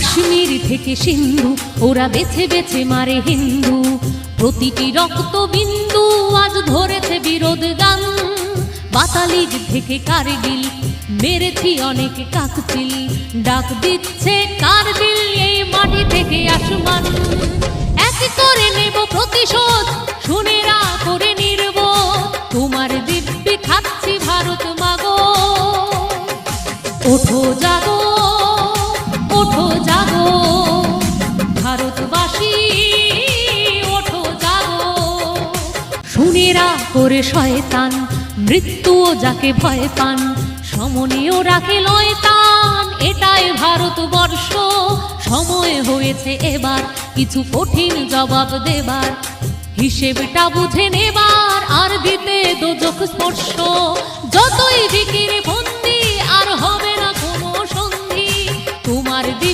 কাশ্মীর থেকে সিন্ধু ওরা বেছে বেছে মারে হিন্দু, প্রতিটি রক্ত বিন্দু আজ ধরেছে বিরোধ গান। বাতালিগ থেকে কারগিল মেরেছি অনেক কাকচিল, ডাক দিচ্ছে কারগিল এই মাটি থেকে আসমান। এক করে নেব প্রতিশোধ, শুনেরা করে নির্বোধ, তোমার দিব্যি খাচ্ছি ভারত মাগো। ওঠো জাগো, ওঠো জাগো ভারতবাসী, ওঠো জাগো। শুনেরা করে শয়তান, মৃত্যুও যাকে ভয় পান, সমনীয় রাখে লয়তান, এটাই ভারতবর্ষ। সময় হয়েছে এবার কিছু কঠিন জবাব দেবার, হিসেবটা বুঝে নেবার আর দিতে দোজখ স্পর্শ। যতই জিকির